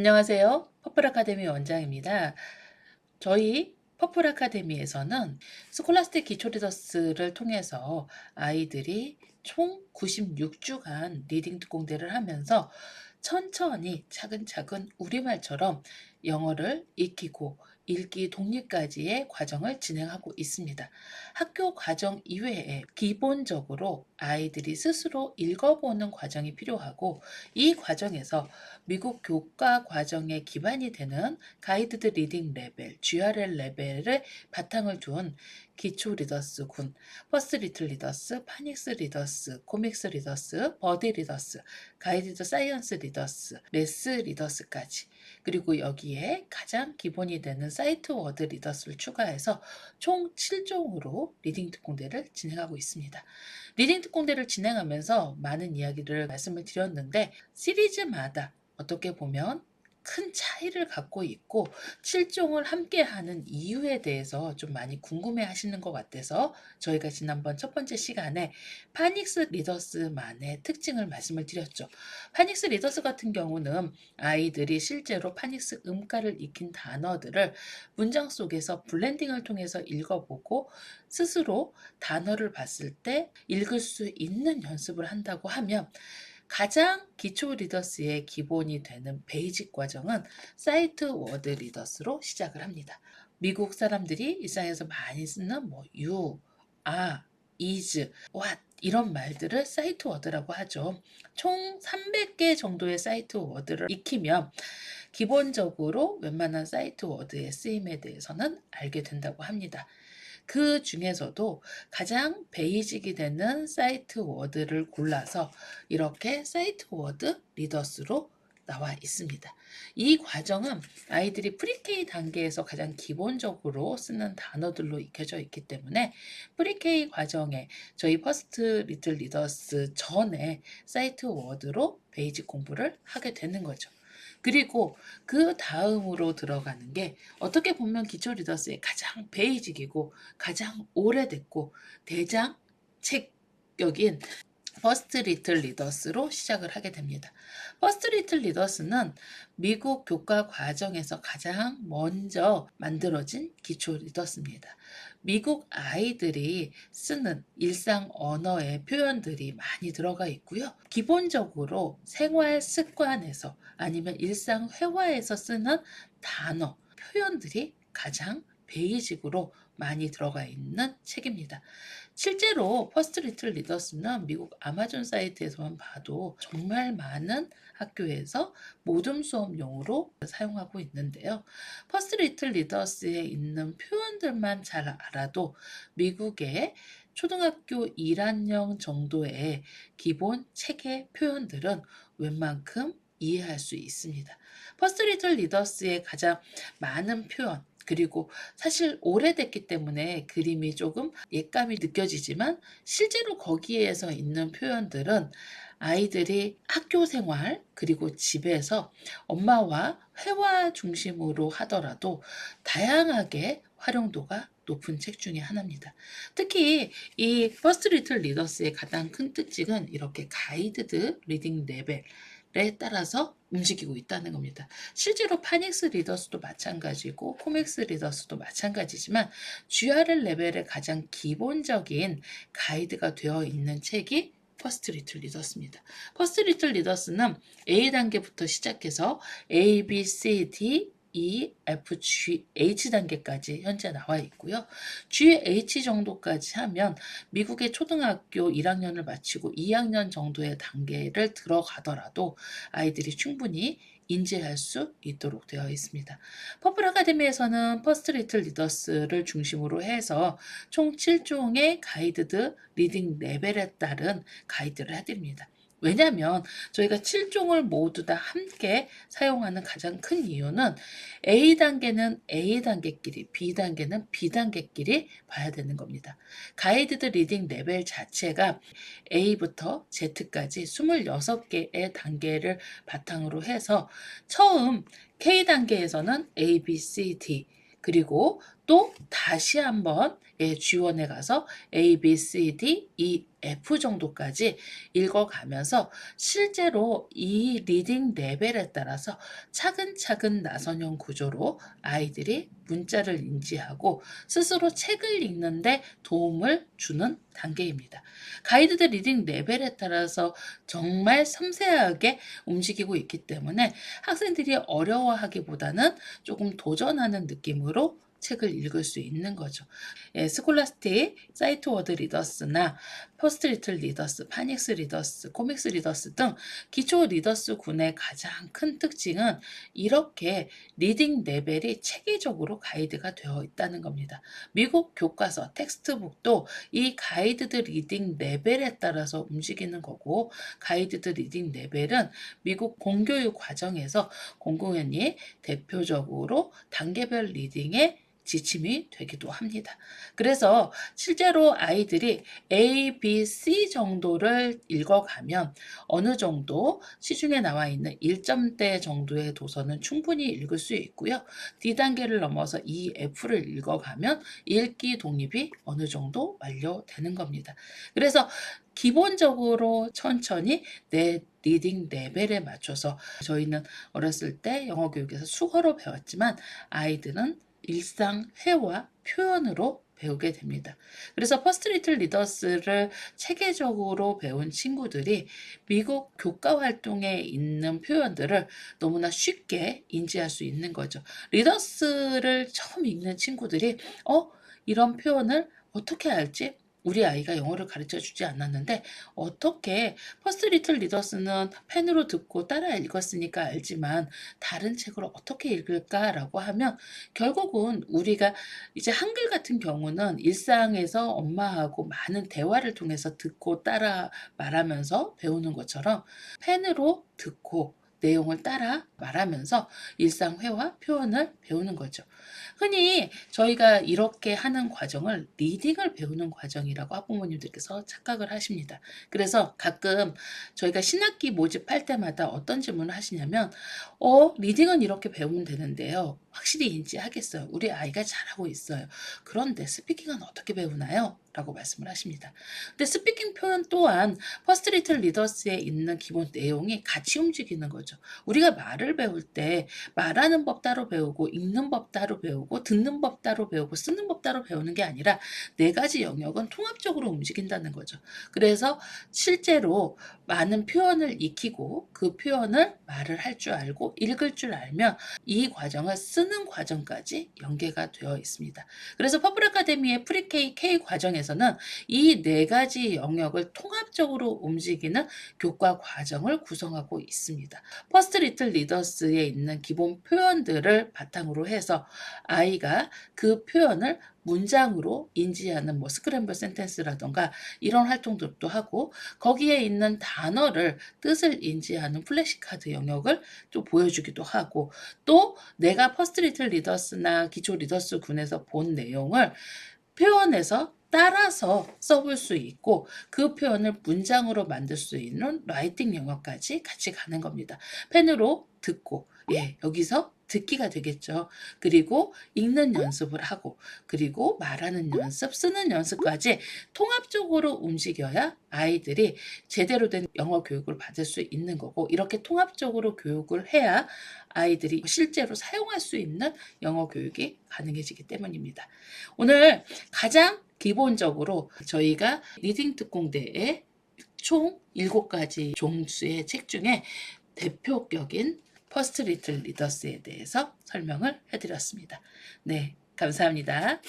안녕하세요. 퍼플 아카데미 원장입니다. 저희 퍼플 아카데미에서는 스콜라스틱 기초 리더스를 통해서 아이들이 총 96주간 리딩 특공대를 하면서 천천히 차근차근 우리말처럼 영어를 익히고 읽기 독립까지의 과정을 진행하고 있습니다. 학교 과정 이외에 기본적으로 아이들이 스스로 읽어보는 과정이 필요하고, 이 과정에서 미국 교과 과정에 기반이 되는 가이드드 리딩 레벨, GRL 레벨을 바탕을 둔 기초 리더스 군, 퍼스트 리틀 리더스, 파닉스 리더스, 코믹스 리더스, 버디 리더스, 가이드드 사이언스 리더스, 레스 리더스까지, 그리고 여기에 가장 기본이 되는 사이트 워드 리더스를 추가해서 총 7종으로 리딩 특공대를 진행하고 있습니다. 리딩 특공대를 진행하면서 많은 이야기를 말씀을 드렸는데, 시리즈마다 어떻게 보면 큰 차이를 갖고 있고 7종을 함께 하는 이유에 대해서 좀 많이 궁금해 하시는 것 같아서 저희가 지난번 첫 번째 시간에 파닉스 리더스만의 특징을 말씀을 드렸죠. 파닉스 리더스 같은 경우는 아이들이 실제로 파닉스 음가를 익힌 단어들을 문장 속에서 블렌딩을 통해서 읽어보고 스스로 단어를 봤을 때 읽을 수 있는 연습을 한다고 하면, 가장 기초 리더스의 기본이 되는 베이직 과정은 사이트 워드 리더스로 시작을 합니다. 미국 사람들이 일상에서 많이 쓰는 you, is, what 이런 말들을 사이트 워드라고 하죠. 총 300개 정도의 사이트 워드를 익히면 기본적으로 웬만한 사이트 워드의 쓰임에 대해서는 알게 된다고 합니다. 그 중에서도 가장 베이직이 되는 사이트 워드를 골라서 이렇게 사이트 워드 리더스로 나와 있습니다. 이 과정은 아이들이 프리K 단계에서 가장 기본적으로 쓰는 단어들로 익혀져 있기 때문에 프리K 과정에 저희 퍼스트 리틀 리더스 전에 사이트 워드로 베이직 공부를 하게 되는 거죠. 그리고 그 다음으로 들어가는 게 어떻게 보면 기초 리더스의 가장 베이직이고 가장 오래됐고 대장책격인 퍼스트 리틀 리더스로 시작을 하게 됩니다. 퍼스트 리틀 리더스는 미국 교과 과정에서 가장 먼저 만들어진 기초 리더스입니다. 미국 아이들이 쓰는 일상 언어의 표현들이 많이 들어가 있고요. 기본적으로 생활 습관에서 아니면 일상 회화에서 쓰는 단어, 표현들이 가장 베이직으로 많이 들어가 있는 책입니다. 실제로 퍼스트 리틀 리더스는 미국 아마존 사이트에서만 봐도 정말 많은 학교에서 모둠 수업용으로 사용하고 있는데요. 퍼스트 리틀 리더스에 있는 표현들만 잘 알아도 미국의 초등학교 1학년 정도의 기본 체계 표현들은 웬만큼 이해할 수 있습니다. 퍼스트 리틀 리더스의 가장 많은 표현, 그리고 사실 오래됐기 때문에 그림이 조금 옛감이 느껴지지만 실제로 거기에서 있는 표현들은 아이들이 학교 생활 그리고 집에서 엄마와 회화 중심으로 하더라도 다양하게 활용도가 높은 책 중에 하나입니다. 특히 이 퍼스트 리틀 리더스의 가장 큰 특징은 이렇게 가이드드 리딩 레벨에 따라서 움직이고 있다는 겁니다. 실제로 파닉스 리더스도 마찬가지고 코믹스 리더스도 마찬가지지만 GRL 레벨의 가장 기본적인 가이드가 되어 있는 책이 퍼스트 리틀 리더스입니다. 퍼스트 리틀 리더스는 A 단계부터 시작해서 A, B, C, D, E, F, G, H 단계까지 현재 나와 있고요. G, H 정도까지 하면 미국의 초등학교 1학년을 마치고 2학년 정도의 단계를 들어가더라도 아이들이 충분히 인지할 수 있도록 되어 있습니다. 퍼플 아카데미에서는 퍼스트 리틀 리더스를 중심으로 해서 총 7종의 가이드드 리딩 레벨에 따른 가이드를 해드립니다. 왜냐하면 저희가 7종을 모두 다 함께 사용하는 가장 큰 이유는 A 단계는 A 단계끼리, B 단계는 B 단계끼리 봐야 되는 겁니다. 가이드드 리딩 레벨 자체가 A부터 Z까지 26개의 단계를 바탕으로 해서 처음 K 단계에서는 A, B, C, D, 그리고 또 다시 한번 G1에 가서 A, B, C, D, E, F 정도까지 읽어가면서 실제로 이 리딩 레벨에 따라서 차근차근 나선형 구조로 아이들이 문자를 인지하고 스스로 책을 읽는데 도움을 주는 단계입니다. 가이드드 리딩 레벨에 따라서 정말 섬세하게 움직이고 있기 때문에 학생들이 어려워하기보다는 조금 도전하는 느낌으로 책을 읽을 수 있는 거죠. 스콜라스틱, 사이트워드 리더스나 퍼스트 리틀 리더스, 파닉스 리더스, 코믹스 리더스 등 기초 리더스군의 가장 큰 특징은 이렇게 리딩 레벨이 체계적으로 가이드가 되어 있다는 겁니다. 미국 교과서, 텍스트북도 이 가이드드 리딩 레벨에 따라서 움직이는 거고, 가이드드 리딩 레벨은 미국 공교육 과정에서 공공연히 대표적으로 단계별 리딩의 지침이 되기도 합니다. 그래서 실제로 아이들이 A, B, C 정도를 읽어가면 어느 정도 시중에 나와 있는 1점대 정도의 도서는 충분히 읽을 수 있고요. D단계를 넘어서 E, F를 읽어가면 읽기 독립이 어느 정도 완료되는 겁니다. 그래서 기본적으로 천천히 내 리딩 레벨에 맞춰서, 저희는 어렸을 때 영어 교육에서 수어로 배웠지만 아이들은 일상 회화, 표현으로 배우게 됩니다. 그래서 퍼스트 리틀 리더스를 체계적으로 배운 친구들이 미국 교과 활동에 있는 표현들을 너무나 쉽게 인지할 수 있는 거죠. 리더스를 처음 읽는 친구들이 이런 표현을 어떻게 알지? 우리 아이가 영어를 가르쳐 주지 않았는데 어떻게, 퍼스트 리틀 리더스는 펜으로 듣고 따라 읽었으니까 알지만 다른 책을 어떻게 읽을까라고 하면, 결국은 우리가 이제 한글 같은 경우는 일상에서 엄마하고 많은 대화를 통해서 듣고 따라 말하면서 배우는 것처럼 펜으로 듣고 내용을 따라 말하면서 일상회화, 표현을 배우는 거죠. 흔히 저희가 이렇게 하는 과정을 리딩을 배우는 과정이라고 학부모님들께서 착각을 하십니다. 그래서 가끔 저희가 신학기 모집할 때마다 어떤 질문을 하시냐면, 리딩은 이렇게 배우면 되는데요, 확실히 인지하겠어요? 우리 아이가 잘하고 있어요. 그런데 스피킹은 어떻게 배우나요? 라고 말씀을 하십니다. 근데 스피킹 표현 또한 퍼스트 리틀 리더스에 있는 기본 내용이 같이 움직이는 거죠. 우리가 말을 배울 때 말하는 법 따로 배우고, 읽는 법 따로 배우고, 듣는 법 따로 배우고, 쓰는 법 따로 배우는 게 아니라 네 가지 영역은 통합적으로 움직인다는 거죠. 그래서 실제로 많은 표현을 익히고 그 표현을 말을 할 줄 알고 읽을 줄 알면 이 과정을 쓰는 과정까지 연계가 되어 있습니다. 그래서 퍼플 아카데미의 프리K, K 과정에서는 이 네 가지 영역을 통합적으로 움직이는 교과 과정을 구성하고 있습니다. 퍼스트 리틀 리더스에 있는 기본 표현들을 바탕으로 해서 아이가 그 표현을 문장으로 인지하는 스크램블 센텐스라던가 이런 활동들도 하고, 거기에 있는 단어를 뜻을 인지하는 플래시카드 영역을 또 보여주기도 하고, 또 내가 퍼스트 리틀 리더스나 기초 리더스 군에서 본 내용을 표현해서 따라서 써볼 수 있고, 그 표현을 문장으로 만들 수 있는 라이팅 영역까지 같이 가는 겁니다. 펜으로 듣고, 여기서 듣기가 되겠죠. 그리고 읽는 연습을 하고, 그리고 말하는 연습, 쓰는 연습까지 통합적으로 움직여야 아이들이 제대로 된 영어 교육을 받을 수 있는 거고, 이렇게 통합적으로 교육을 해야 아이들이 실제로 사용할 수 있는 영어 교육이 가능해지기 때문입니다. 오늘 가장 기본적으로 저희가 리딩 특공대에 총 7가지 종수의 책 중에 대표격인 퍼스트 리틀 리더스에 대해서 설명을 해드렸습니다. 네, 감사합니다.